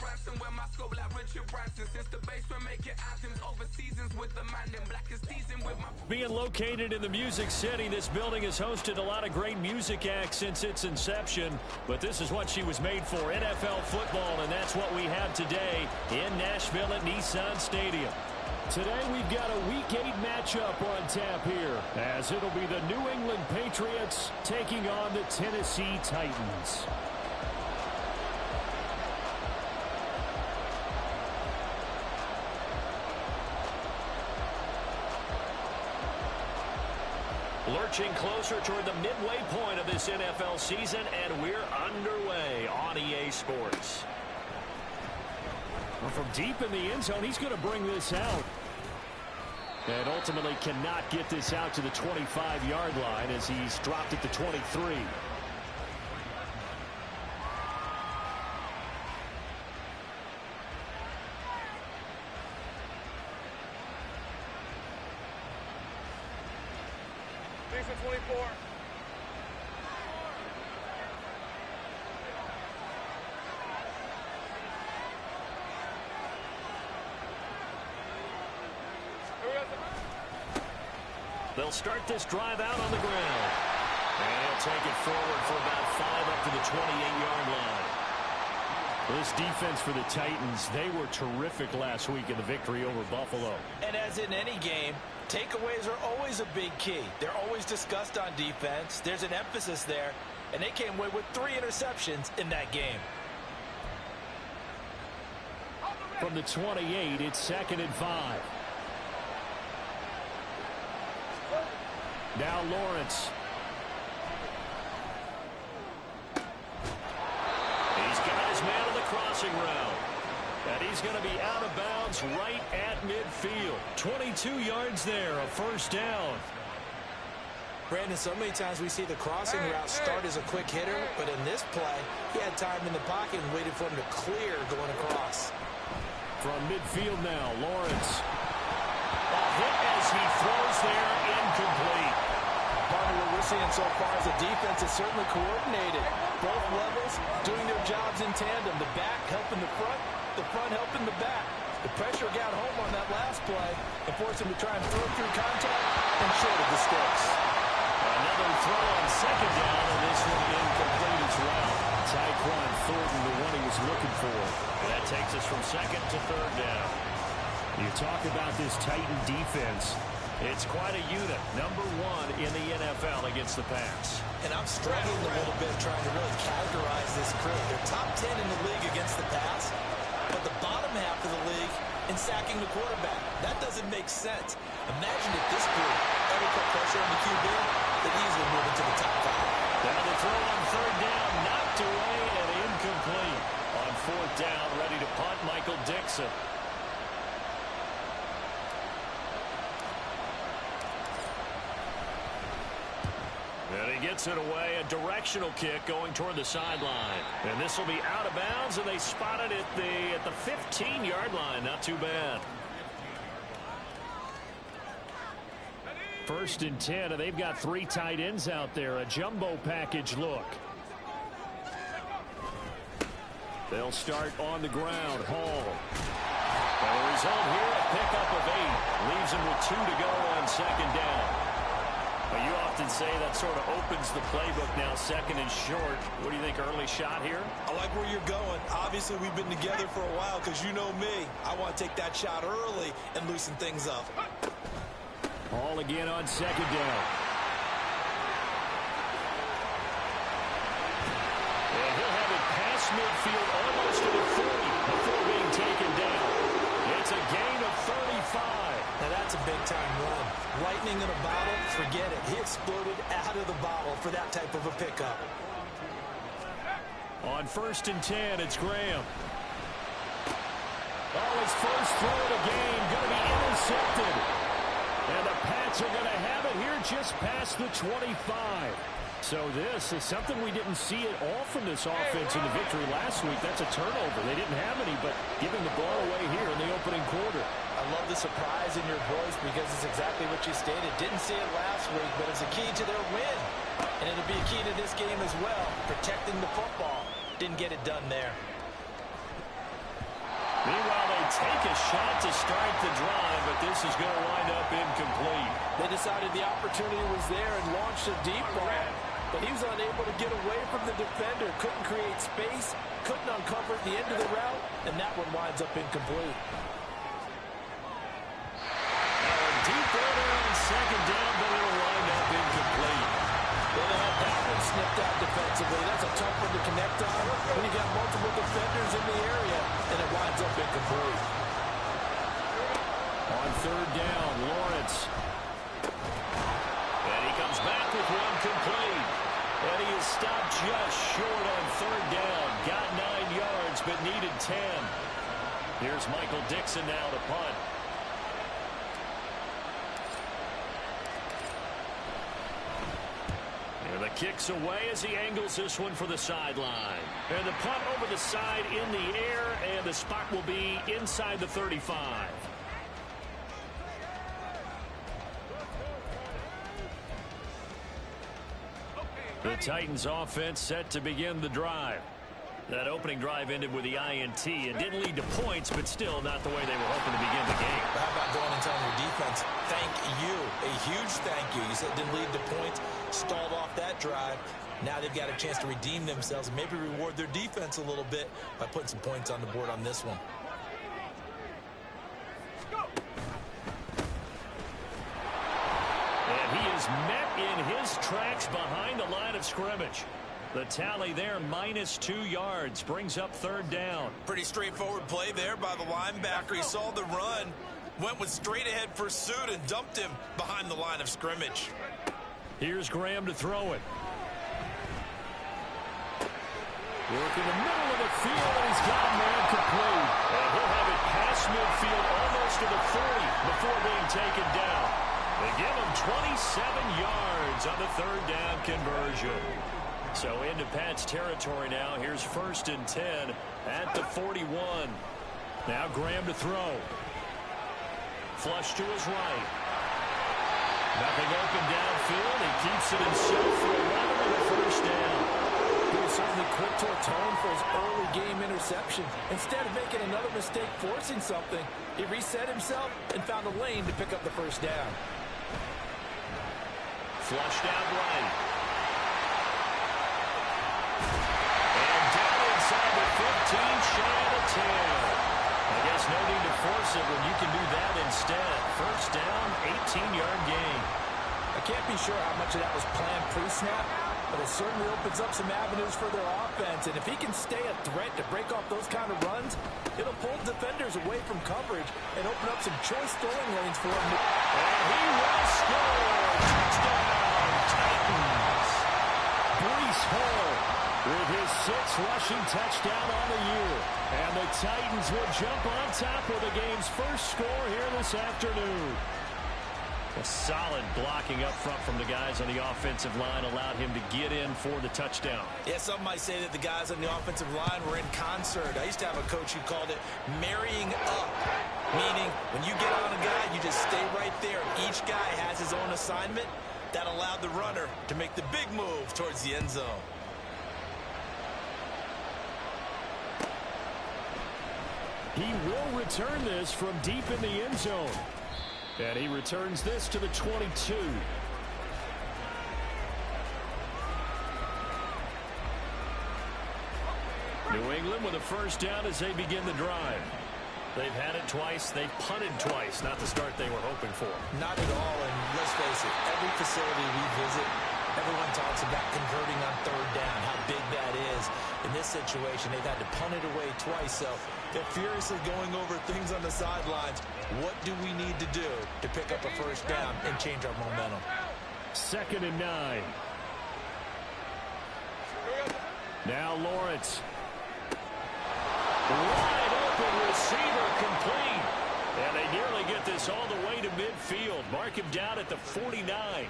ransom when my scope like Richard Branson. Since the basement making anthems over seasons with the man in black is teasing with my... Being located in the Music City, this building has hosted a lot of great music acts since its inception. But this is what she was made for, NFL football, and that's what we have today in Nashville at Nissan Stadium. Today we've got a Week 8 matchup on tap here, as it'll be the New England Patriots taking on the Tennessee Titans. Lurching closer toward the midway point of this NFL season, and we're underway on EA Sports. Well, from deep in the end zone, he's going to bring this out. And ultimately cannot get this out to the 25-yard line as he's dropped at the 23. Thanks for 24. They'll start this drive out on the ground. And he'll take it forward for about 5 up to the 28-yard line. This defense for the Titans, they were terrific last week in the victory over Buffalo. And as in any game, takeaways are always a big key. They're always discussed on defense. There's an emphasis there, and they came away with 3 interceptions in that game. From the 28, it's 2nd and 5. Now Lawrence. He's got his man on the crossing route. And he's going to be out of bounds right at midfield. 22 yards there, a first down. Brandon, so many times we see the crossing route start as a quick hitter, but in this play, he had time in the pocket and waited for him to clear going across. From midfield now, Lawrence. A hit as he throws there, incomplete. Partner, what we're seeing so far is the defense is certainly coordinated. Both levels doing their jobs in tandem. The back helping the front helping the back. The pressure got home on that last play and forced him to try and throw through contact and short of the sticks. Another throw on 2nd down, and this one incomplete as well. Tyquan Thornton, the one he was looking for. And that takes us from 2nd to 3rd down. You talk about this Titan defense. It's quite a unit, number 1 in the NFL against the pass. And I'm struggling a little bit trying to really categorize this crew. They're top 10 in the league against the pass, but the bottom half of the league in sacking the quarterback. That doesn't make sense. Imagine if this group ever put pressure on the QB, they'd easily move into the top 5. Now the throw on 3rd down, knocked away and incomplete. On 4th down, ready to punt, Michael Dixon. And he gets it away, a directional kick going toward the sideline. And this will be out of bounds, and they spot it at the 15-yard line. Not too bad. 1st and 10, and they've got 3 tight ends out there. A jumbo package look. They'll start on the ground. Hall. The result here, a pickup of 8. Leaves him with 2 to go on 2nd down. But you often say that sort of opens the playbook now, 2nd and short. What do you think, early shot here? I like where you're going. Obviously, we've been together for a while because you know me. I want to take that shot early and loosen things up. Ball again on 2nd down. And he'll have it past midfield almost to the 40 before being taken down. It's a gain of 35. Now that's a big-time run. Lightning in a bottle, forget it. He exploded out of the bottle for that type of a pickup. On 1st and 10, it's Graham. Oh, his first throw of the game, going to be intercepted. And the Pats are going to have it here just past the 25. So this is something we didn't see at all from this offense in the victory last week. That's a turnover. They didn't have any, but giving the ball away here in the opening quarter. I love the surprise in your voice because it's exactly what you stated. Didn't see it last week, but it's a key to their win. And it'll be a key to this game as well, protecting the football. Didn't get it done there. Meanwhile, they take a shot to start the drive, but this is going to wind up incomplete. They decided the opportunity was there and launched a deep ball, but he was unable to get away from the defender, couldn't create space, couldn't uncover the end of the route, and that one winds up incomplete. Now a deep runner on second down, but it'll wind up incomplete. Well, they had that one snipped out defensively. That's a tough one to connect on when you got multiple defenders in the area, and it winds up incomplete. On third down, Lawrence. And he comes back with one complete. And he is stopped just short on third down. Got 9 yards, but needed 10. Here's Michael Dixon now to punt. And the kick's away as he angles this one for the sideline. And the punt over the side in the air, and the spot will be inside the 35. The Titans offense set to begin the drive. That opening drive ended with the INT. It didn't lead to points, but still not the way they were hoping to begin the game. How about going and telling your defense, thank you, a huge thank you. You said it didn't lead to points, stalled off that drive. Now they've got a chance to redeem themselves and maybe reward their defense a little bit by putting some points on the board on this one. And he is met in his tracks behind the line of scrimmage. The tally there, -2 yards, brings up third down. Pretty straightforward play there by the linebacker. He saw the run, went with straight ahead pursuit and dumped him behind the line of scrimmage. Here's Graham to throw it. Work in the middle of the field, and he's got a man complete. And he'll have it past midfield almost to the 40 before being taken down. They give him 27 yards on the third down conversion. So into Pat's territory now. Here's 1st and 10 at the 41. Now Graham to throw. Flush to his right. Nothing open downfield. He keeps it himself for 11 and a first down. He was certainly quick to atone for his early game interception. Instead of making another mistake forcing something, he reset himself and found a lane to pick up the first down. Flushed out right. And down inside the 15, shy of the 10. I guess no need to force it when you can do that instead. First down, 18-yard gain. I can't be sure how much of that was planned pre-snap, but it certainly opens up some avenues for their offense. And if he can stay a threat to break off those kind of runs, it'll pull defenders away from coverage and open up some choice throwing lanes for him. And he will score. Touchdown, Titans. Breece Hall with his 6th rushing touchdown on the year. And the Titans will jump on top of the game's first score here this afternoon. A solid blocking up front from the guys on the offensive line allowed him to get in for the touchdown. Yeah, some might say that the guys on the offensive line were in concert. I used to have a coach who called it marrying up, meaning when you get on a guy, you just stay right there. Each guy has his own assignment. That allowed the runner to make the big move towards the end zone. He will return this from deep in the end zone. And he returns this to the 22. New England with a first down as they begin the drive. They've had it twice. They've punted twice. Not the start they were hoping for. Not at all, and let's face it, every facility we visit, everyone talks about converting on third down, how big that is. In this situation, they've had to punt it away twice, so they're furiously going over things on the sidelines. What do we need to do to pick up a first down and change our momentum? 2nd and 9. Now Lawrence. Wide open receiver complete. And they nearly get this all the way to midfield. Mark him down at the 49.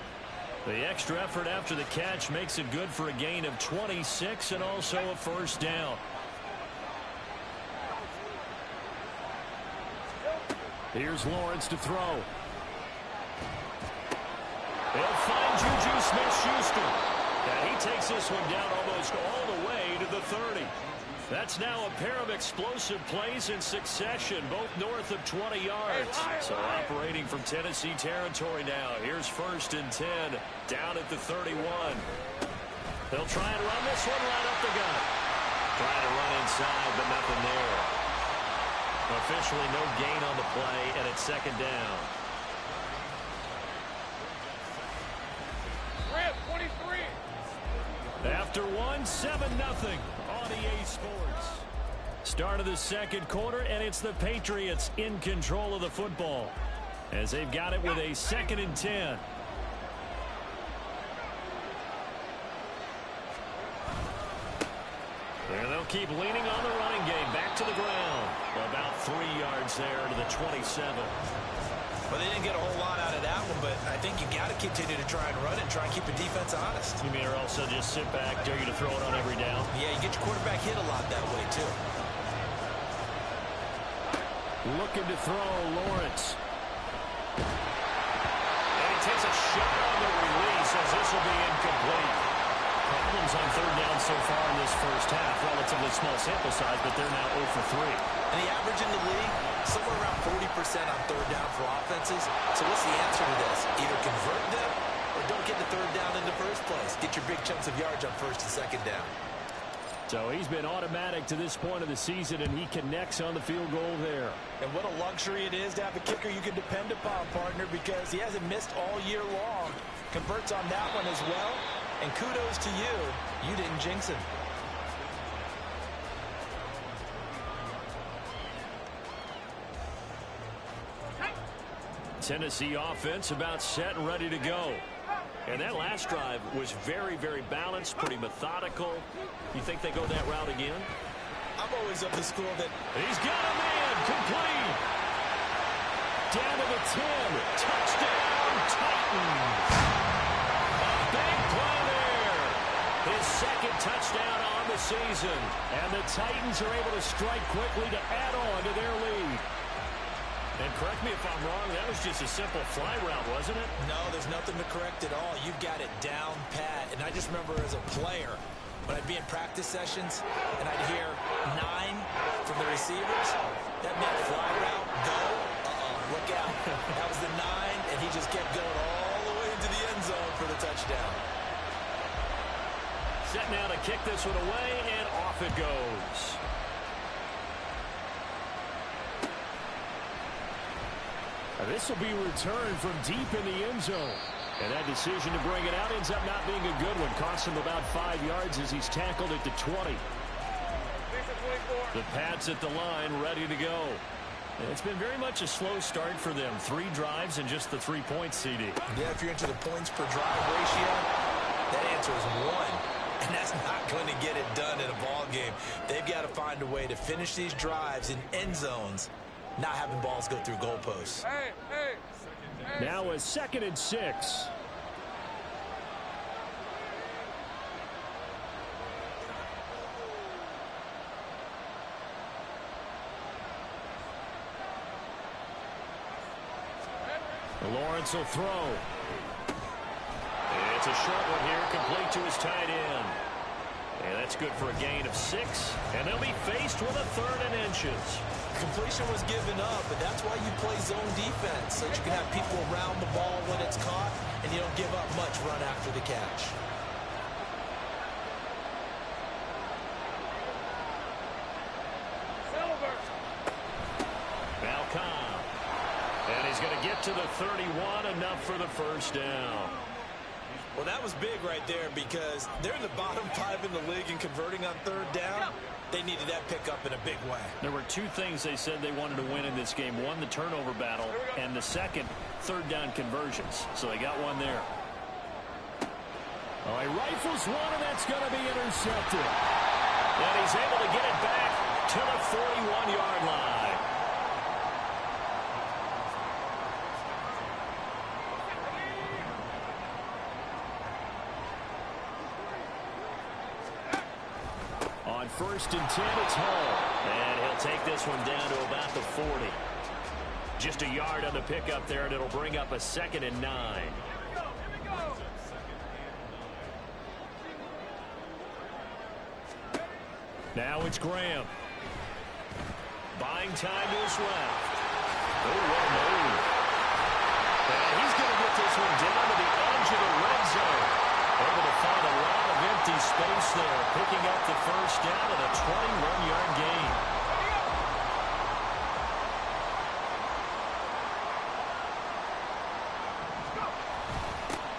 The extra effort after the catch makes it good for a gain of 26 and also a first down. Here's Lawrence to throw. They'll find Juju Smith-Schuster. And he takes this one down almost all the way to the 30. That's now a pair of explosive plays in succession, both north of 20 yards. So operating from Tennessee territory now. Here's 1st and 10, down at the 31. They'll try and run this one right up the gut. Trying to run inside, but nothing there. Officially no gain on the play, and it's 2nd down. Rip, 23. After 7-0 on EA Sports. Start of the 2nd quarter, and it's the Patriots in control of the football as they've got it with a 2nd and 10. And they'll keep leaning on the running game. Back to the ground. About 3 yards there to the 27. Well, they didn't get a whole lot out of that one, but I think you got to continue to try and run it and try and keep the defense honest. You mean or also just sit back, dare you to throw it on every down? Yeah, you get your quarterback hit a lot that way, too. Looking to throw, Lawrence. And he takes a shot on the release as this will be incomplete. Problems on 3rd down so far in this first half. Relatively small sample size, but they're now 0 for 3. And the average in the league, somewhere around 40% on 3rd down for offenses. So what's the answer to this? Either convert them or don't get the 3rd down in the first place. Get your big chunks of yards on 1st and 2nd down. So he's been automatic to this point of the season, and he connects on the field goal there. And what a luxury it is to have a kicker you can depend upon, partner, because he hasn't missed all year long. Converts on that one as well. And kudos to you. You didn't jinx him. Tennessee offense about set and ready to go. And that last drive was very, very balanced, pretty methodical. You think they go that route again? I'm always of the school that he's got a man complete. Down to the 10. Touchdown, Titans. Big play there. His 2nd touchdown on the season. And the Titans are able to strike quickly to add on to their lead. And correct me if I'm wrong, that was just a simple fly route, wasn't it? no, there's nothing to correct at all. You've got it down pat. And I just remember as a player, when I'd be in practice sessions and I'd hear 9 from the receivers, that meant fly route, go, look out. That was the 9, and he just kept going all the way into the end zone for the touchdown. Set now to kick this one away, and off it goes. This will be returned from deep in the end zone. And that decision to bring it out ends up not being a good one. Costs him about 5 yards as he's tackled at the 20. The Pats at the line, ready to go. And it's been very much a slow start for them. 3 drives and just the 3 points, CD. Yeah, if you're into the points per drive ratio, that answer is 1. And that's not going to get it done in a ball game. They've got to find a way to finish these drives in end zones, not having balls go through goalposts. Now a 2nd and 6. Lawrence will throw. It's a short one here, complete to his tight end. And that's good for a gain of 6. And they'll be faced with a 3rd and inches. Completion was given up, but that's why you play zone defense, so that you can have people around the ball when it's caught, and you don't give up much run after the catch. Malcolm. And he's going to get to the 31, enough for the 1st down. Well, that was big right there because they're in the bottom 5 in the league in converting on 3rd down. They needed that pickup in a big way. There were 2 things they said they wanted to win in this game. One, the turnover battle, and the second, 3rd down conversions. So they got one there. Oh, he rifles one, and that's going to be intercepted. And he's able to get it back to the 41-yard line. On 1st and 10, it's Hall. And he'll take this one down to about the 40. Just a yard on the pickup there, and it'll bring up a 2nd and 9. Now it's Graham. Buying time to his left. Oh, what a move. And he's going to get this one down to the edge of the red zone. Able to find a lot of empty space there, picking up the first down and a 21-yard gain.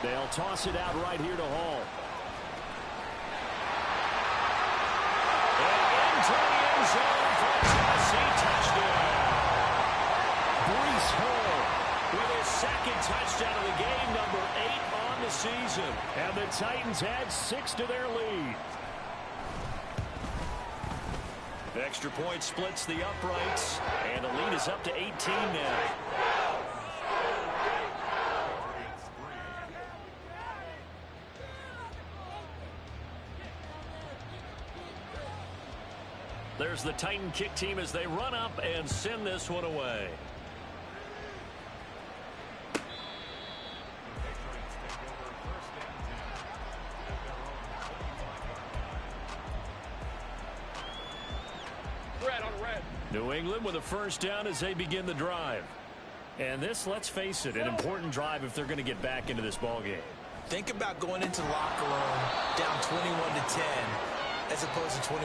They'll toss it out right here to Hall. And into the end zone for a Tennessee touchdown. Breece Hall with his second touchdown of the game, number 8 on the season. And the Titans add 6 to their lead. The extra point splits the uprights, and the lead is up to 18 now. There's the Titan kick team as they run up and send this one away. New England with a first down as they begin the drive. And this, let's face it, an important drive if they're going to get back into this ballgame. Think about going into the locker room down 21-10 as opposed to 21-3.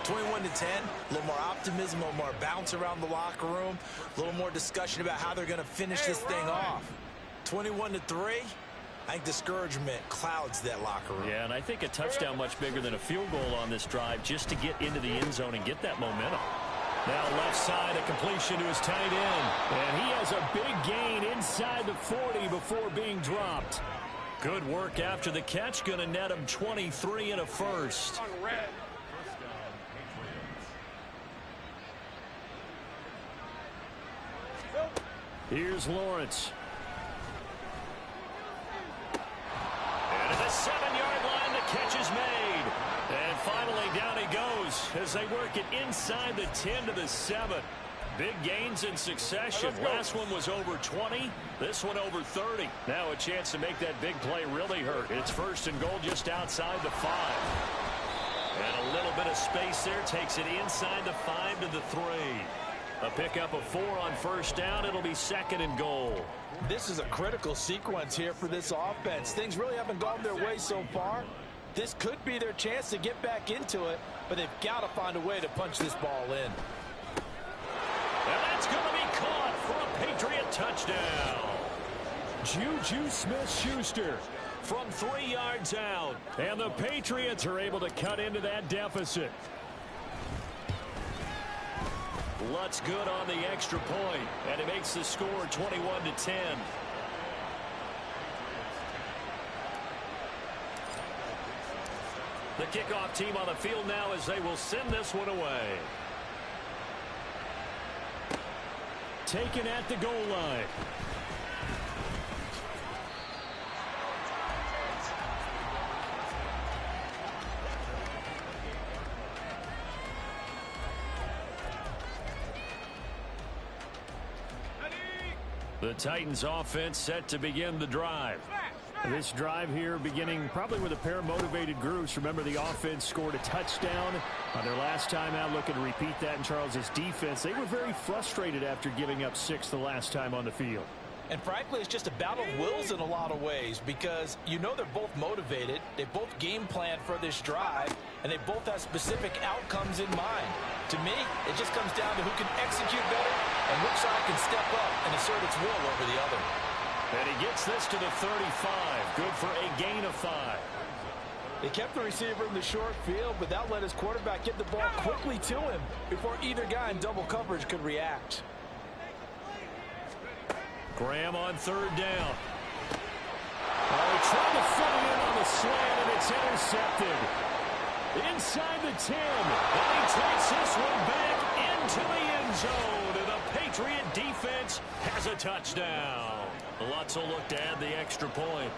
21-10, a little more optimism, a little more bounce around the locker room, a little more discussion about how they're going to finish this thing off. 21-3, I think discouragement clouds that locker room. Yeah, and I think a touchdown much bigger than a field goal on this drive just to get into the end zone and get that momentum. Now left side, a completion to his tight end. And he has a big gain inside the 40 before being dropped. Good work after the catch. Going to net him 23 and a first. Here's Lawrence. And at the 7-yard line, the catch is made. And finally, down he goes as they work it inside the 10 to the 7. Big gains in succession. Last one was over 20. This one over 30. Now a chance to make that big play really hurt. It's first and goal just outside the 5. And a little bit of space there. Takes it inside the 5 to the 3. A pickup of 4 on first down. It'll be second and goal. This is a critical sequence here for this offense. Things really haven't gone their way so far. This could be their chance to get back into it, but they've got to find a way to punch this ball in. And that's going to be caught for a Patriot touchdown. Juju Smith-Schuster from 3 yards out. And the Patriots are able to cut into that deficit. Lutz good on the extra point, and it makes the score 21-10. The kickoff team on the field now as they will send this one away. Taken at the goal line. The Titans offense set to begin the drive. This drive here beginning probably with a pair of motivated groups. Remember, the offense scored a touchdown on their last time out. Looking to repeat that in Charles's defense. They were very frustrated after giving up 6 the last time on the field. And frankly, it's just a battle of wills in a lot of ways because you know they're both motivated. They both game plan for this drive, and they both have specific outcomes in mind. To me, it just comes down to who can execute better and which side can step up and assert its will over the other. And he gets this to the 35. Good for a gain of 5. They kept the receiver in the short field, but that let his quarterback get the ball quickly to him before either guy in double coverage could react. Graham on 3rd down. Oh, he tried to fit it in on the slant, and it's intercepted. Inside the 10. And he takes this one back into the end zone. And the Patriot defense has a touchdown. Lutz will look to add the extra point.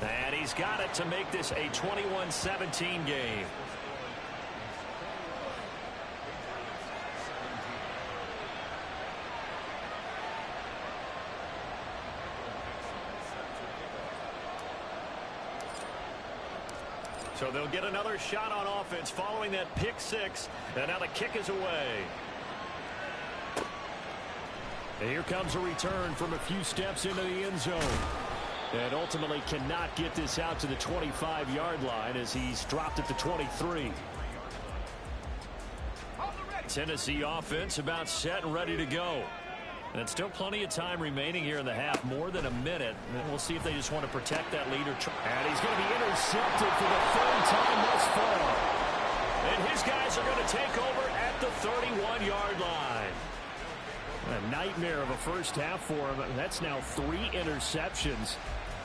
And he's got it to make this a 21-17 game. So they'll get another shot on offense following that pick six. And now the kick is away. And here comes a return from a few steps into the end zone. And ultimately cannot get this out to the 25-yard line as he's dropped at the 23. Tennessee offense about set and ready to go. And still plenty of time remaining here in the half, more than a minute. And we'll see if they just want to protect that lead. And he's going to be intercepted for the third time thus far. And his guys are going to take over at the 31-yard line. A nightmare of a first half for him. That's now 3 interceptions.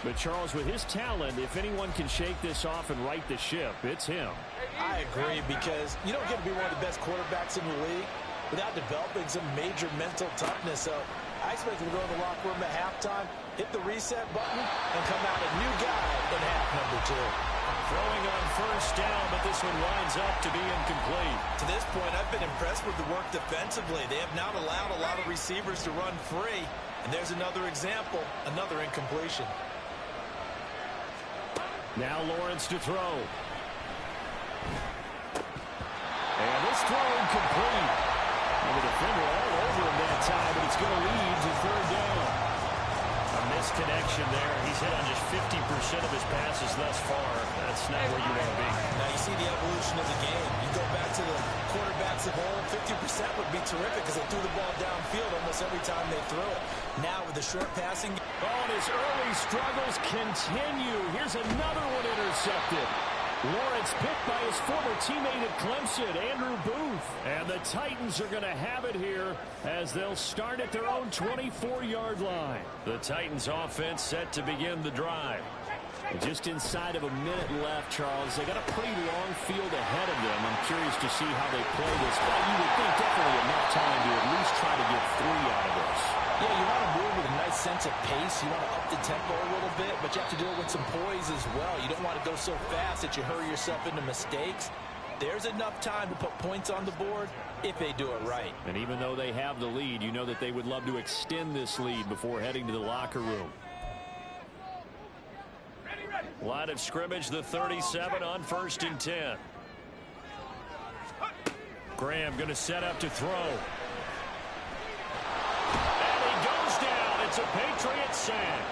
But Charles, with his talent, if anyone can shake this off and right the ship, it's him. I agree, because you don't get to be one of the best quarterbacks in the league without developing some major mental toughness. So I expect him to go in the locker room at halftime, hit the reset button, and come out a new guy in half number 2. Throwing on first down, but this one winds up to be incomplete. To this point, I've been impressed with the work defensively. They have not allowed a lot of receivers to run free. And there's another example, another incompletion. Now Lawrence to throw. And this throw incomplete. And the defender all over him that time, but it's going to lead to third down. A misconnection there. He's hit on just 50% of his passes thus far. That's not where you want to be. Now you see the evolution of the game. You go back to the quarterbacks of old, 50% would be terrific because they threw the ball downfield almost every time they threw it. Now with the short passing. Oh, and his early struggles continue. Here's another one intercepted. Lawrence picked by his former teammate at Clemson, Andrew Booth. And the Titans are going to have it here as they'll start at their own 24-yard line. The Titans offense set to begin the drive. Just inside of a minute left, Charles. They got a pretty long field ahead of them. I'm curious to see how they play this. But you would think definitely enough time to at least try to get 3 out of this. Yeah, you want to move with a nice sense of pace. You want to up the tempo a little bit, but you have to do it with some poise as well. You don't want to go so fast that you hurry yourself into mistakes. There's enough time to put points on the board if they do it right. And even though they have the lead, you know that they would love to extend this lead before heading to the locker room. Line of scrimmage, the 37 on 1st and 10. Graham going to set up to throw. And he goes down. It's a Patriot sack.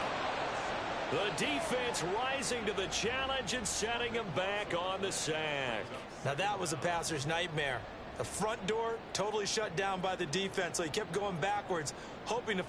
The defense rising to the challenge and setting him back on the sack. Now that was a passer's nightmare. The front door totally shut down by the defense, so he kept going backwards, hoping to...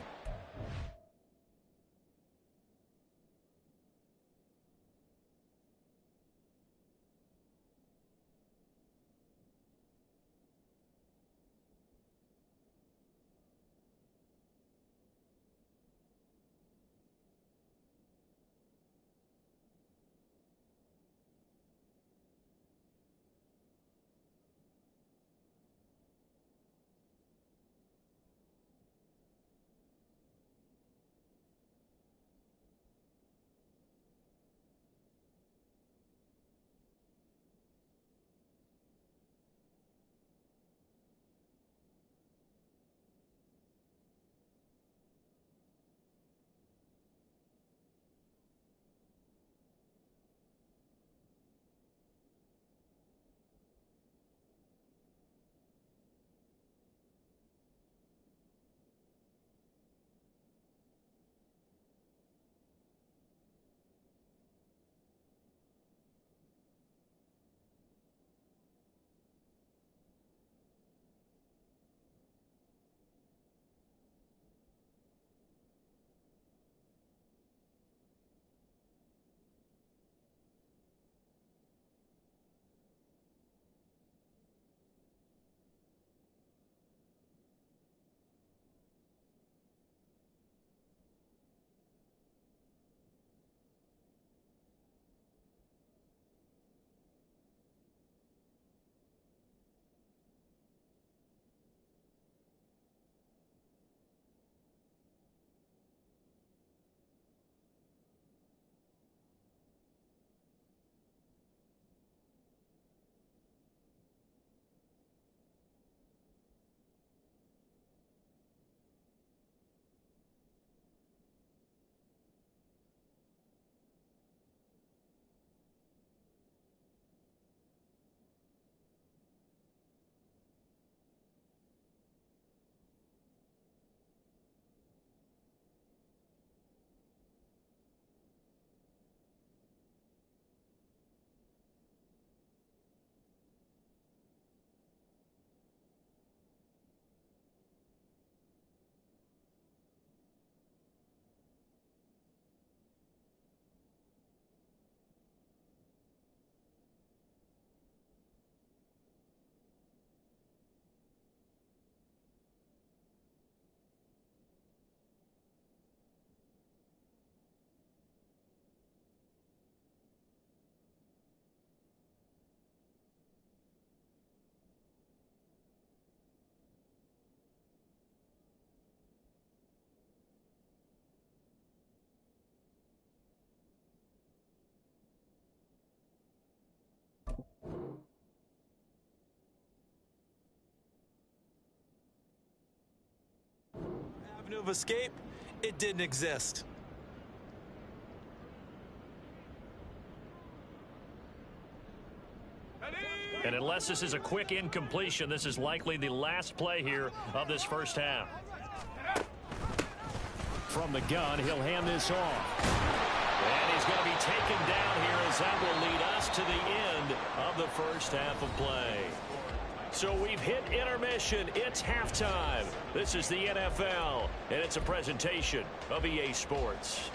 avenue of escape, it didn't exist. And unless this is a quick incompletion, this is likely the last play here of this first half. From the gun, he'll hand this off. And he's going to be taken down here as that will lead us to the end of the first half of play. So we've hit intermission. It's halftime. This is the NFL, and it's a presentation of EA Sports.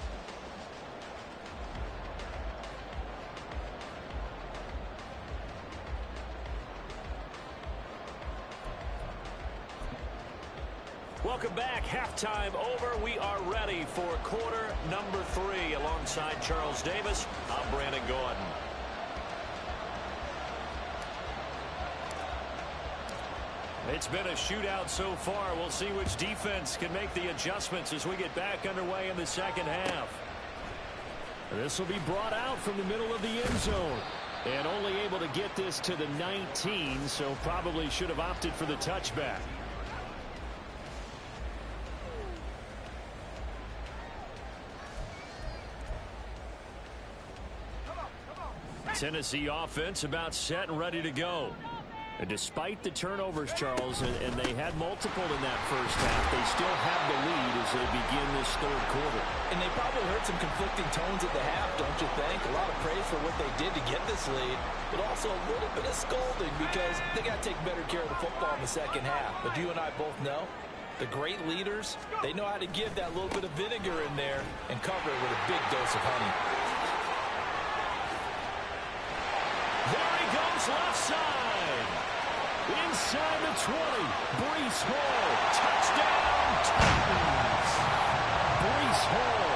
Welcome back. Halftime over. We are ready for quarter number 3. Alongside Charles Davis, I'm Brandon Gordon. It's been a shootout so far. We'll see which defense can make the adjustments as we get back underway in the second half. This will be brought out from the middle of the end zone. And only able to get this to the 19, so probably should have opted for the touchback. Tennessee offense about set and ready to go. And despite the turnovers, Charles, and they had multiple in that first half, they still have the lead as they begin this third quarter. And they probably heard some conflicting tones at the half, don't you think? A lot of praise for what they did to get this lead, but also a little bit of scolding because they got to take better care of the football in the second half. But you and I both know the great leaders, they know how to give that little bit of vinegar in there and cover it with a big dose of honey. There he goes left side. Inside the 20. Breece Hall. Touchdown Titans. Breece Hall.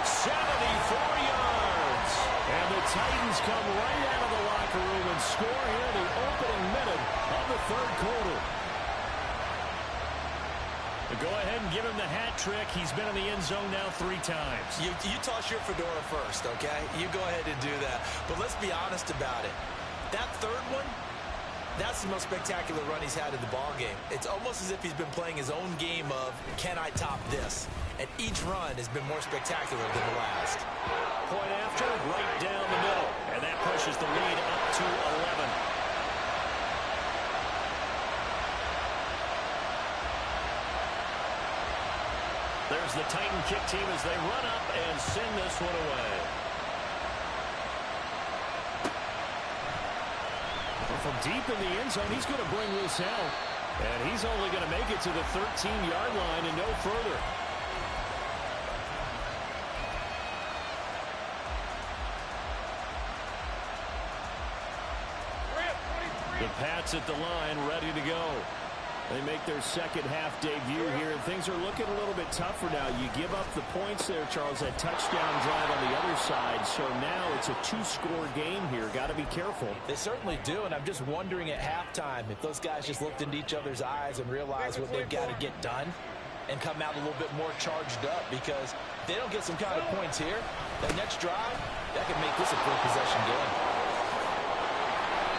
74 yards. And the Titans come right out of the locker room and score here in the opening minute of the third quarter. Go ahead and give him the hat trick. He's been in the end zone now 3 times. You toss your fedora first, okay? You go ahead and do that. But let's be honest about it. That third one, that's the most spectacular run he's had in the ballgame. It's almost as if he's been playing his own game of, can I top this? And each run has been more spectacular than the last. Point after, right down the middle. And that pushes the lead up to 11. There's the Titan kick team as they run up and send this one away. From deep in the end zone, he's going to bring this out. And he's only going to make it to the 13-yard line and no further. The Pats at the line, ready to go. They make their second half debut here, and things are looking a little bit tougher now. You give up the points there, Charles, that touchdown drive on the other side. So now it's a 2-score game here. Got to be careful. They certainly do, and I'm just wondering at halftime if those guys just looked into each other's eyes and realized what they've got to get done and come out a little bit more charged up, because if they don't get some kind of points here, that next drive, that could make this a full possession game.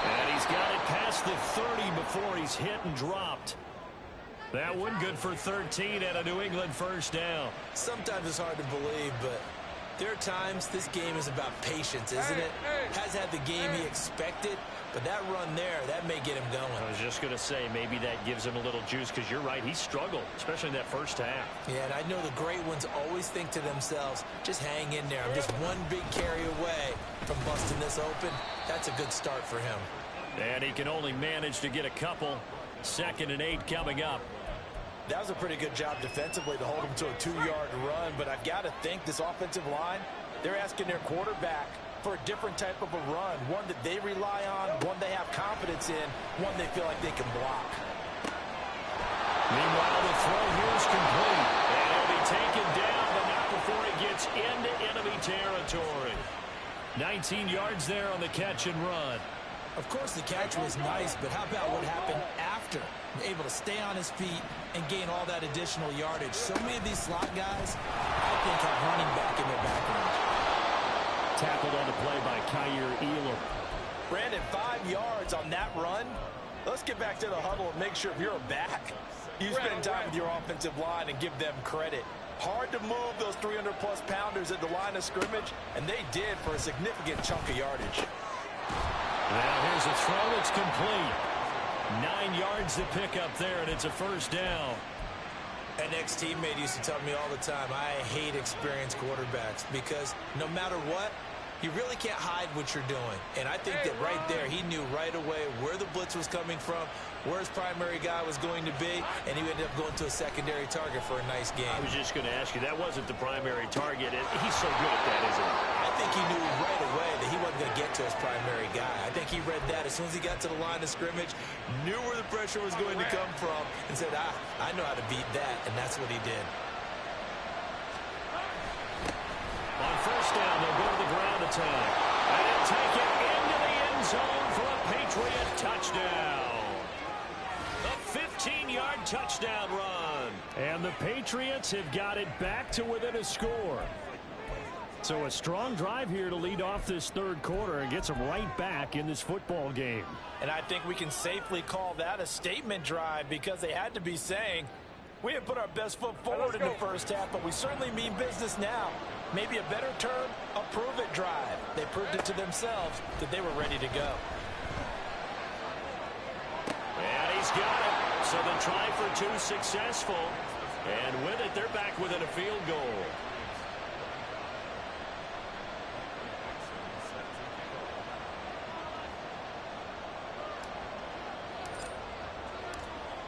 And he's got it past the 30 before he's hit and dropped. That one good for 13 and a New England first down. Sometimes it's hard to believe, but there are times this game is about patience, isn't it? Has had the game he expected, but that run there, that may get him going. I was just going to say, maybe that gives him a little juice, because you're right, he struggled, especially in that first half. Yeah, and I know the great ones always think to themselves, just hang in there. I'm just one big carry away from busting this open. That's a good start for him. And he can only manage to get a couple. 2nd and 8 coming up. That was a pretty good job defensively to hold him to a 2-yard run, but I've got to think this offensive line, they're asking their quarterback for a different type of a run, one that they rely on, one they have confidence in, one they feel like they can block. Meanwhile, the throw here is complete. And it'll be taken down, but not before it gets into enemy territory. 19 yards there on the catch and run. Of course, the catch was nice, but how about what happened after? Able to stay on his feet and gain all that additional yardage. So many of these slot guys, I think, have running back in their background. Tackled on the play by Kaiir Elam. Brandon, 5 yards on that run. Let's get back to the huddle and make sure you're back. You spend time with your offensive line and give them credit. Hard to move those 300-plus pounders at the line of scrimmage, and they did for a significant chunk of yardage. Now here's a throw that's complete. 9 yards to pick up there, and it's a first down. An ex-teammate used to tell me all the time, I hate experienced quarterbacks because no matter what, you really can't hide what you're doing. And I think that right there, he knew right away where the blitz was coming from, where his primary guy was going to be, and he ended up going to a secondary target for a nice game. I was just going to ask you, that wasn't the primary target. He's so good at that, isn't he? I think he knew right away that he wasn't going to get to his primary guy. I think he read that as soon as he got to the line of scrimmage, knew where the pressure was going to come from, and said, I know how to beat that, and that's what he did. On first down, they'll go to the ground attack. And take it into the end zone for a Patriot touchdown. A 15-yard touchdown run. And the Patriots have got it back to within a score. So a strong drive here to lead off this third quarter and gets them right back in this football game. And I think we can safely call that a statement drive because they had to be saying, we have put our best foot forward in the first half, but we certainly mean business now. Maybe a better term, a prove-it drive. They proved it to themselves that they were ready to go. And he's got it. So the try for two successful. And with it, they're back within a field goal.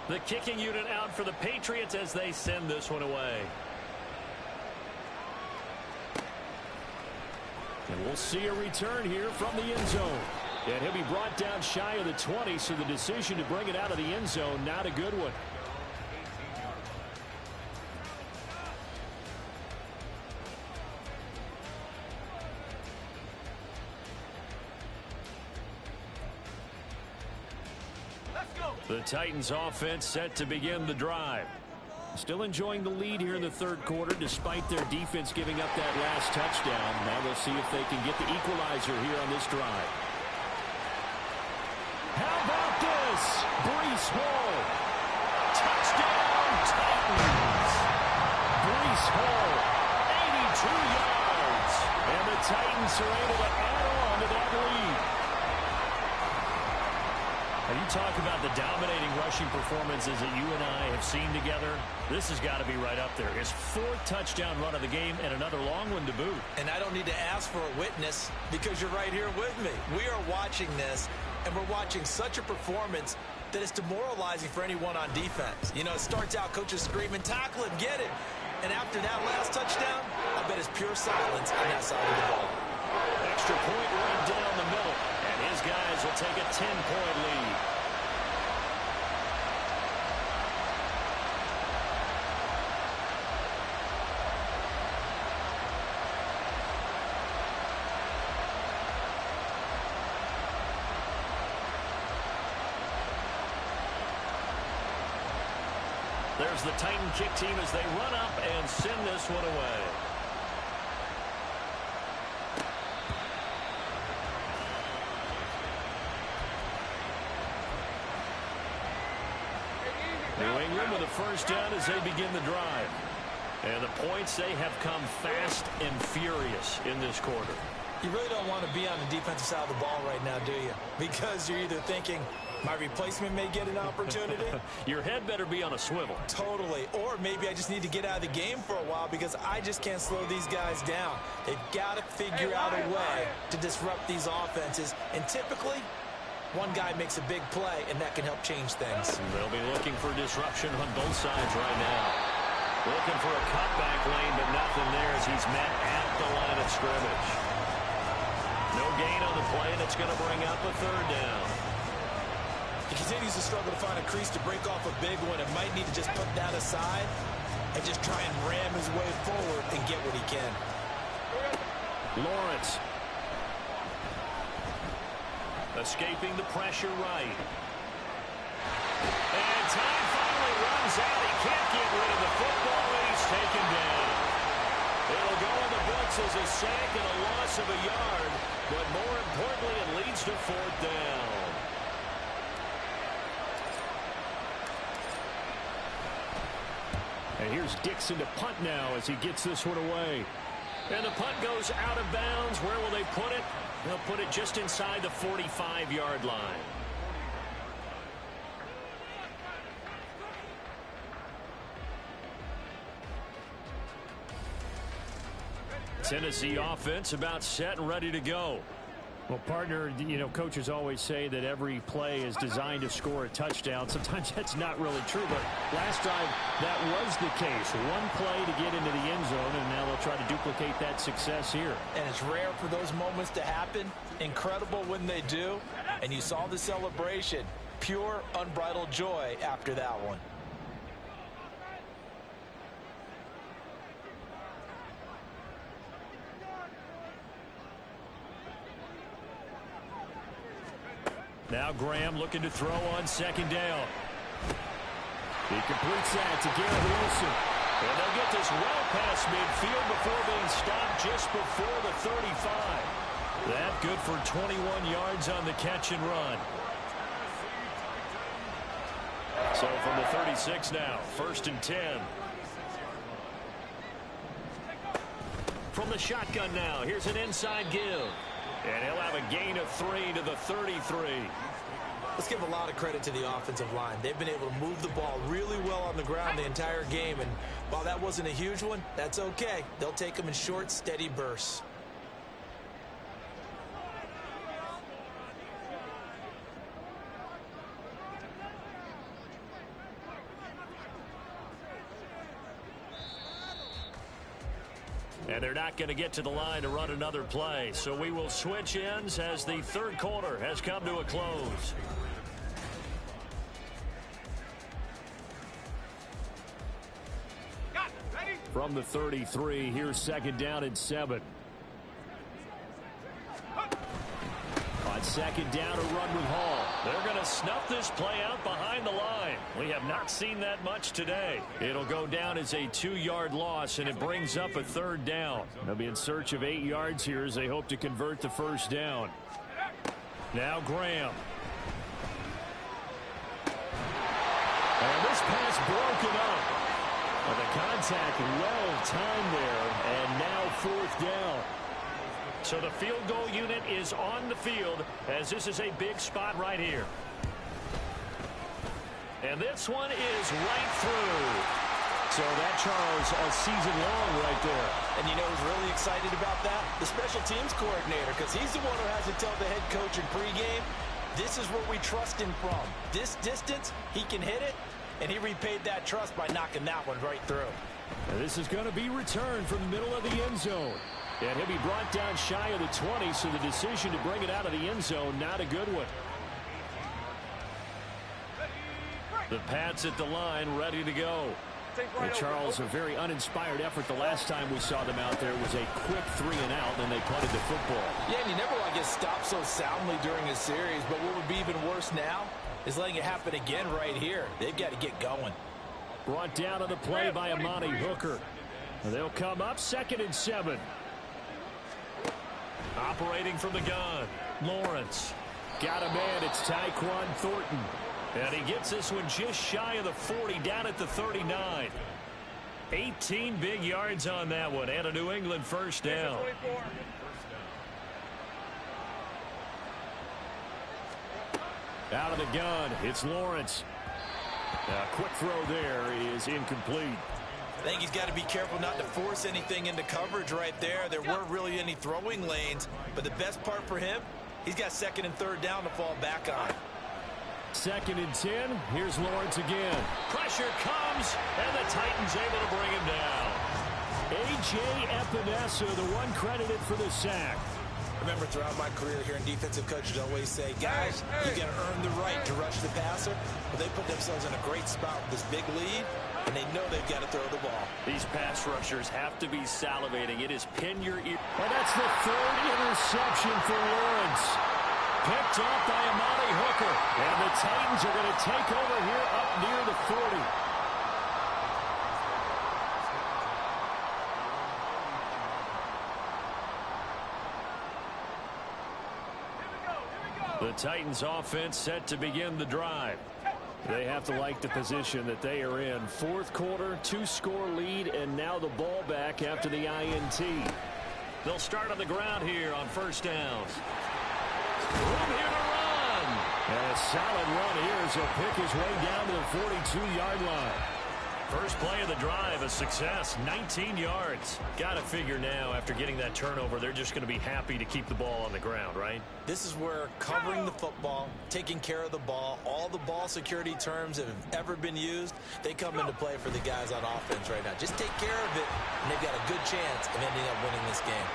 The kicking unit out for the Patriots as they send this one away. And we'll see a return here from the end zone. And he'll be brought down shy of the 20, so the decision to bring it out of the end zone, not a good one. The Titans offense set to begin the drive. Still enjoying the lead here in the third quarter despite their defense giving up that last touchdown. Now they'll see if they can get the equalizer here on this drive. How about this? Breece Hall. Touchdown Titans. Breece Hall, 82 yards. And the Titans are able to add on to that lead. Now you talk about the dominating rushing performances that you and I have seen together. This has got to be right up there. His fourth touchdown run of the game and another long one to boot. And I don't need to ask for a witness because you're right here with me. We are watching this, and we're watching such a performance that is demoralizing for anyone on defense. You know, it starts out coaches screaming, tackle him, get it. And after that last touchdown, I bet it's pure silence on that side of the ball. Extra point right down the middle. And his guys will take a 10-point lead. There's the Titan kick team as they run up and send this one away. New England with a first down as they begin the drive. And the points, they have come fast and furious in this quarter. You really don't want to be on the defensive side of the ball right now, do you? Because you're either thinking, my replacement may get an opportunity. Your head better be on a swivel. Totally. Or maybe I just need to get out of the game for a while because I just can't slow these guys down. They've got to figure out a way to disrupt these offenses. And typically, one guy makes a big play, and that can help change things. They'll be looking for disruption on both sides right now. Looking for a cutback lane, but nothing there as he's met at the line of scrimmage. No gain on the play, and it's going to bring up a third down. He continues to struggle to find a crease to break off a big one and might need to just put that aside and just try and ram his way forward and get what he can. Lawrence. Escaping the pressure right. And time finally runs out. He can't get rid of the football, and he's taken down. It'll go in the books as a sack and a loss of a yard, but more importantly, it leads to fourth down. And here's Dixon to punt now as he gets this one away. And the punt goes out of bounds. Where will they put it? They'll put it just inside the 45-yard line. Tennessee offense about set and ready to go. Well, partner, you know, coaches always say that every play is designed to score a touchdown. Sometimes that's not really true, but last drive, that was the case. One play to get into the end zone, and now they'll try to duplicate that success here. And it's rare for those moments to happen. Incredible when they do. And you saw the celebration. Pure, unbridled joy after that one. Now Graham looking to throw on second down. He completes that to Garrett Wilson. And they'll get this well past midfield before being stopped just before the 35. That good for 21 yards on the catch and run. So from the 36 now, 1st and 10. From the shotgun now, here's an inside give. And he'll have a gain of 3 to the 33. Let's give a lot of credit to the offensive line. They've been able to move the ball really well on the ground the entire game. And while that wasn't a huge one, that's okay. They'll take them in short, steady bursts. And they're not going to get to the line to run another play. So we will switch ends as the third quarter has come to a close. From the 33, here's 2nd down and 7. On 2nd down, a run with Hall. They're going to snuff this play out behind the line. We have not seen that much today. It'll go down as a 2-yard loss, and it brings up a 3rd down. They'll be in search of 8 yards here as they hope to convert the 1st down. Now Graham. And this pass broken up. Well, the contact well timed there, and now 4th down. So the field goal unit is on the field as this is a big spot right here. And this one is right through. So that, Charles, a season long right there. And you know who's really excited about that? The special teams coordinator, because he's the one who has to tell the head coach in pregame, this is where we trust him from. This distance, he can hit it, and he repaid that trust by knocking that one right through. And this is going to be returned from the middle of the end zone. And he'll be brought down shy of the 20, so the decision to bring it out of the end zone, not a good one. The Pats at the line, ready to go. And Charles, a very uninspired effort the last time we saw them out there was a quick 3 and out, and they punted the football. Yeah, and you never want to get stopped so soundly during a series, but what would be even worse now is letting it happen again right here. They've got to get going. Brought down on the play by Amani Hooker. And they'll come up 2nd and 7. Operating from the gun, Lawrence. Got a man, it's Tyquan Thornton. And he gets this one just shy of the 40, down at the 39. 18 big yards on that one, and a New England 1st down. Out of the gun, it's Lawrence. A quick throw there is incomplete. I think he's got to be careful not to force anything into coverage right there. There weren't really any throwing lanes, but the best part for him, he's got 2nd and 3rd down to fall back on. 2nd and 10. Here's Lawrence again. Pressure comes, and the Titans able to bring him down. A.J. Epinesa, the one credited for the sack. Remember, throughout my career here in defensive coaches always say, guys, you got to earn the right to rush the passer. But they put themselves in a great spot with this big lead, and they know they've got to throw the ball. These pass rushers have to be salivating. It is pin your ear. And that's the 3rd interception for Lawrence. Picked off by Amani Hooker. And the Titans are going to take over here up near the 40. The Titans offense set to begin the drive. They have to like the position that they are in. Fourth quarter, 2-score lead, and now the ball back after the INT. They'll start on the ground here on first down. Room here to run. And a solid run here as he'll pick his way down to the 42-yard line. First play of the drive, a success, 19 yards. Got to figure now, after getting that turnover, they're just going to be happy to keep the ball on the ground, right? This is where covering the football, taking care of the ball, all the ball security terms that have ever been used, they come into play for the guys on offense right now. Just take care of it, and they've got a good chance of ending up winning this game.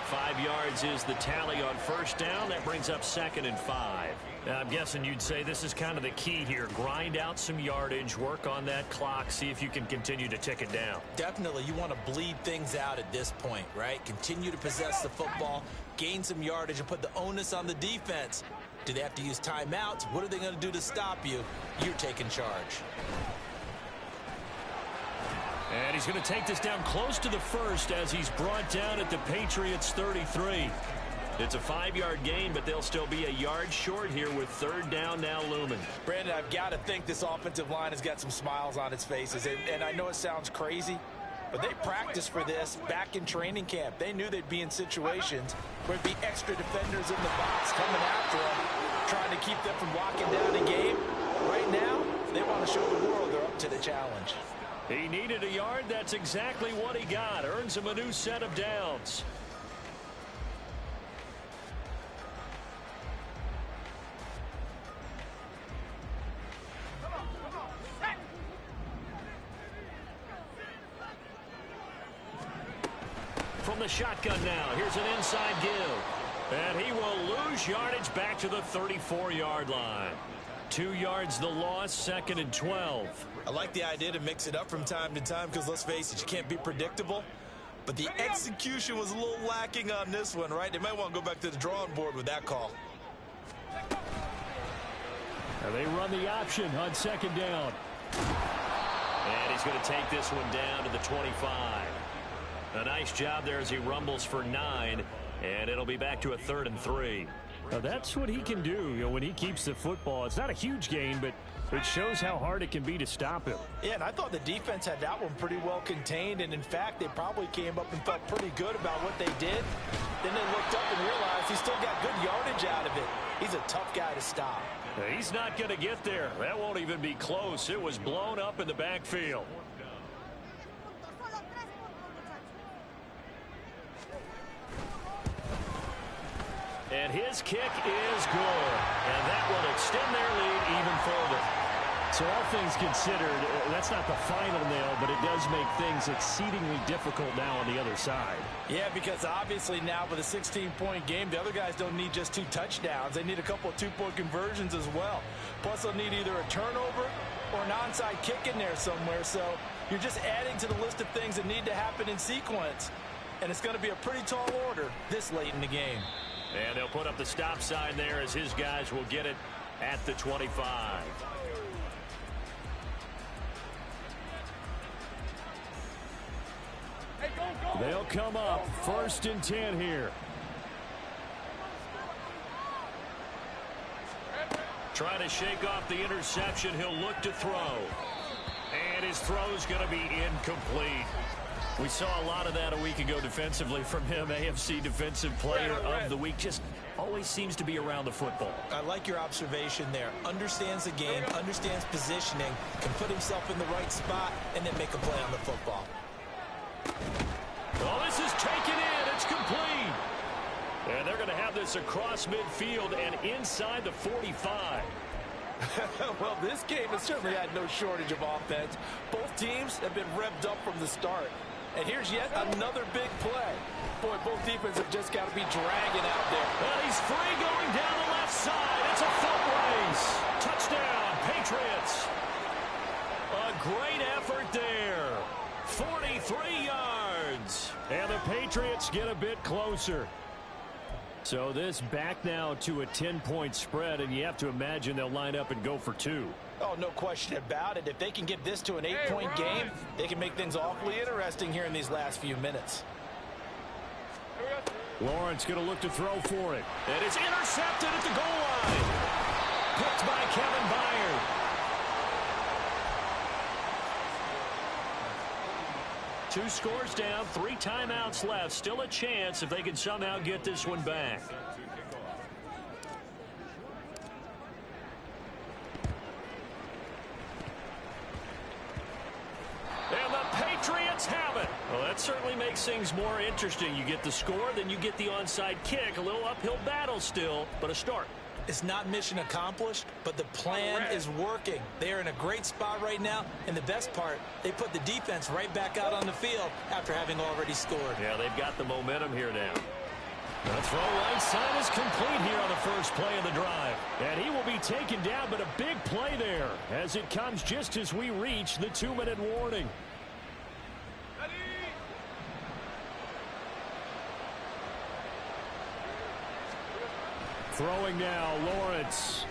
5 yards is the tally on first down. That brings up 2nd and 5. Now, I'm guessing you'd say this is kind of the key here. Grind out some yardage, work on that clock, see if you can continue to tick it down. Definitely, you want to bleed things out at this point, right? Continue to possess the football, gain some yardage, and put the onus on the defense. Do they have to use timeouts? What are they going to do to stop you? You're taking charge. And he's going to take this down close to the first as he's brought down at the Patriots' 33. It's a 5-yard gain, but they'll still be a yard short here with third down now looming. Brandon, I've got to think this offensive line has got some smiles on its faces. And I know it sounds crazy, but they practiced for this back in training camp. They knew they'd be in situations where there'd be extra defenders in the box coming after them, trying to keep them from locking down a game. Right now, they want to show the world they're up to the challenge. He needed a yard. That's exactly what he got. Earns him a new set of downs. From the shotgun now, here's an inside give. And he will lose yardage back to the 34-yard line. 2 yards the loss, 2nd and 12. I like the idea to mix it up from time to time because, let's face it, you can't be predictable. But the execution was a little lacking on this one, right? They might want to go back to the drawing board with that call. And they run the option on 2nd down. And he's going to take this one down to the 25. A nice job there as he rumbles for 9, and it'll be back to a 3rd and 3. Now that's what he can do, when he keeps the football. It's not a huge gain, but it shows how hard it can be to stop him. Yeah, and I thought the defense had that one pretty well contained, and in fact, they probably came up and felt pretty good about what they did. Then they looked up and realized he still got good yardage out of it. He's a tough guy to stop. He's not going to get there. That won't even be close. It was blown up in the backfield. And his kick is good. And that will extend their lead even further. So all things considered, that's not the final nail, but it does make things exceedingly difficult now on the other side. Yeah, because obviously now with a 16-point game, the other guys don't need just 2 touchdowns. They need a couple of 2-point conversions as well. Plus, they'll need either a turnover or an onside kick in there somewhere. So you're just adding to the list of things that need to happen in sequence. And it's going to be a pretty tall order this late in the game. And they'll put up the stop sign there as his guys will get it at the 25. They'll come up 1st and 10 here. Trying to shake off the interception. He'll look to throw. And his throw's going to be incomplete. We saw a lot of that a week ago defensively from him. AFC Defensive Player of the Week. Just always seems to be around the football. I like your observation there. Understands the game, understands positioning, can put himself in the right spot, and then make a play on the football. Oh, this is taken in. It's complete. And they're going to have this across midfield and inside the 45. Well, this game has certainly had no shortage of offense. Both teams have been revved up from the start. And here's yet another big play. Boy, both defenses have just got to be dragging out there. Well, he's free going down the left side. It's a foot race. Touchdown, Patriots. A great effort there. 43 yards. And the Patriots get a bit closer. So this back now to a 10-point spread, and you have to imagine they'll line up and go for 2. Oh, no question about it. If they can get this to an 8-point game, they can make things awfully interesting here in these last few minutes. Lawrence going to look to throw for it. And it's intercepted at the goal line. Picked by Kevin Byard. Two scores down, 3 timeouts left. Still a chance if they can somehow get this one back. And the Patriots have it. Well, that certainly makes things more interesting. You get the score, then you get the onside kick. A little uphill battle still, but a start. It's not mission accomplished, but the plan is working. They are in a great spot right now, and the best part, they put the defense right back out on the field after having already scored. Yeah, they've got the momentum here now. The throw right side is complete here on the first play of the drive. And he will be taken down, but a big play there as it comes just as we reach the 2-minute warning. Throwing now, Lawrence.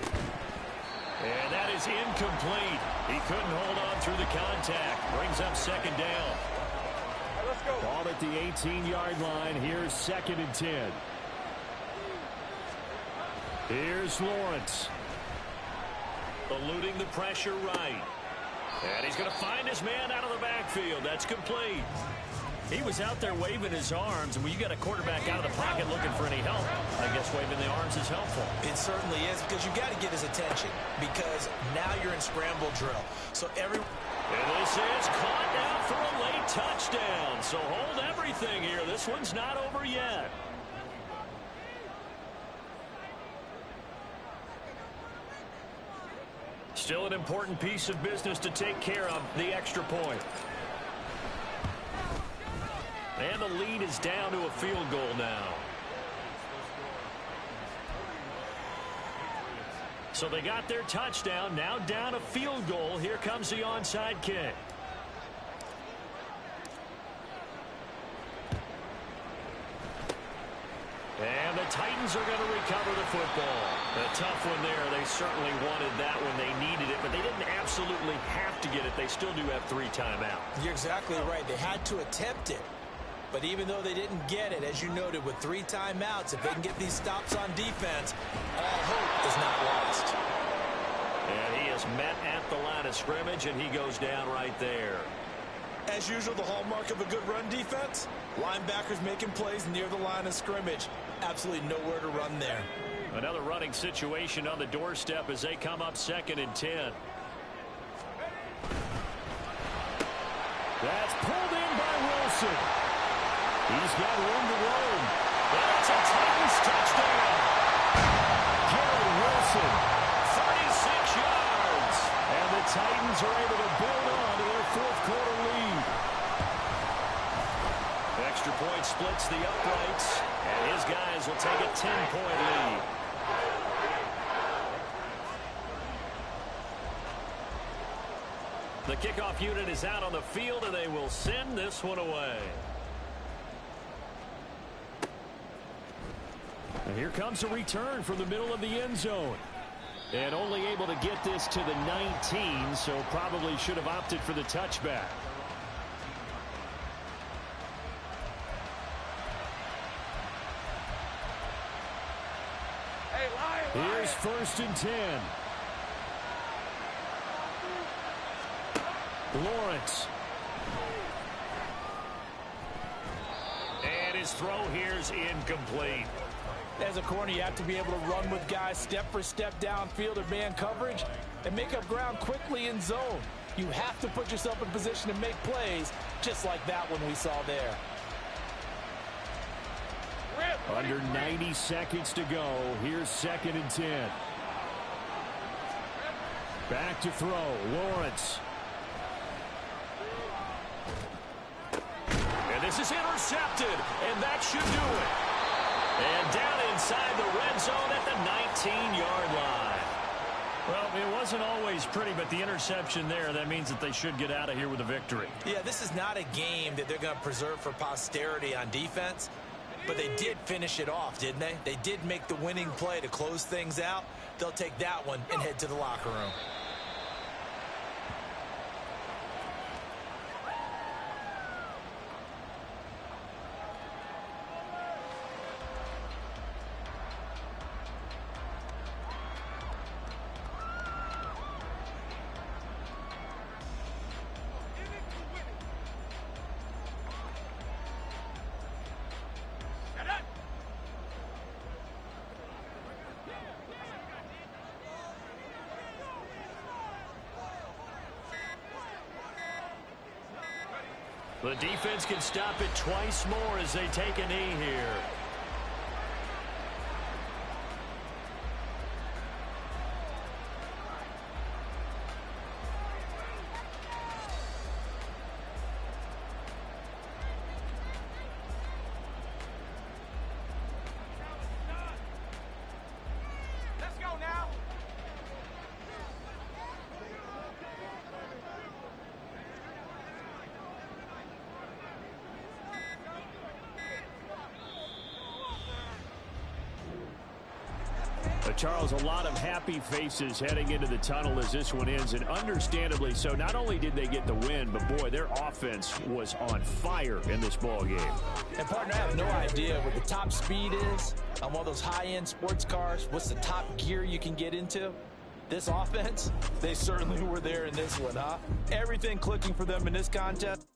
And that is incomplete. He couldn't hold on through the contact. Brings up second down. Let's go. Ball at the 18-yard line. Here's 2nd and 10. Here's Lawrence. Eluding the pressure right. And he's going to find his man out of the backfield. That's complete. He was out there waving his arms, and when you got a quarterback out of the pocket looking for any help, I guess waving the arms is helpful. It certainly is, because you've got to get his attention, because now you're in scramble drill. So And this is caught now for a late touchdown. So hold everything here. This one's not over yet. Still an important piece of business to take care of, the extra point. And the lead is down to a field goal now. So they got their touchdown, now down a field goal. Here comes the onside kick. And the Titans are going to recover the football. A tough one there. They certainly wanted that when they needed it, but they didn't absolutely have to get it. They still do have 3 timeouts. You're exactly right. They had to attempt it. But even though they didn't get it, as you noted, with 3 timeouts, if they can get these stops on defense, all hope is not lost. And he is met at the line of scrimmage, and he goes down right there. As usual, the hallmark of a good run defense, linebackers making plays near the line of scrimmage. Absolutely nowhere to run there. Another running situation on the doorstep as they come up 2nd and 10. That's pulled in by Wilson. He's got room to roam. That's a Titans touchdown. Garrett Wilson, 36 yards. And the Titans are able to build on to their 4th quarter lead. Extra point splits the uprights, and his guys will take a 10-point lead. The kickoff unit is out on the field, and they will send this one away. And here comes a return from the middle of the end zone. And only able to get this to the 19, so probably should have opted for the touchback. Here's 1st and 10. Lawrence. And his throw here's incomplete. As a corner, you have to be able to run with guys step for step downfield or man coverage and make up ground quickly in zone. You have to put yourself in position to make plays, just like that one we saw there. Under 90 seconds to go. Here's 2nd and 10. Back to throw. Lawrence. And this is intercepted. And that should do it. And down inside the red zone at the 19-yard line. Well, it wasn't always pretty, but the interception there, that means that they should get out of here with a victory. Yeah, this is not a game that they're going to preserve for posterity on defense. But they did finish it off, didn't they? They did make the winning play to close things out. They'll take that one and head to the locker room. The defense can stop it twice more as they take a knee here. Let's go now. Charles, a lot of happy faces heading into the tunnel as this one ends, and understandably so. Not only did they get the win, but boy, their offense was on fire in this ball game. And partner, I have no idea what the top speed is on one of those high-end sports cars. What's the top gear you can get into? This offense, they certainly were there in this one, huh? Everything clicking for them in this contest.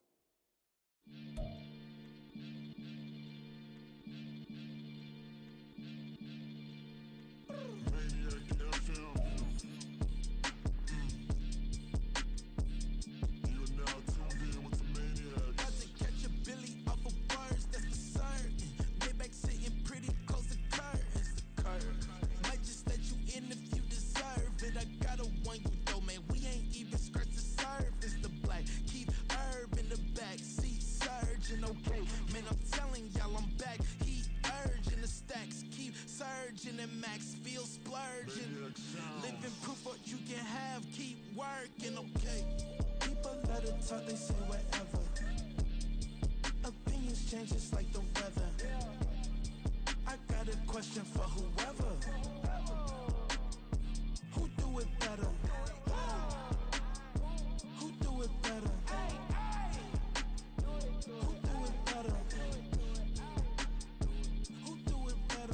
And max feel splurging. Living proof what you can have, keep working, okay? People let it talk, they say whatever. Opinions change just like the weather. I got a question for whoever. Who do it better? Who do it better? Who do it better? Who do it better?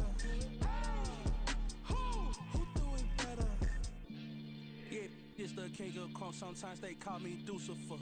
It's the king of crunk, sometimes they call me Lucifer.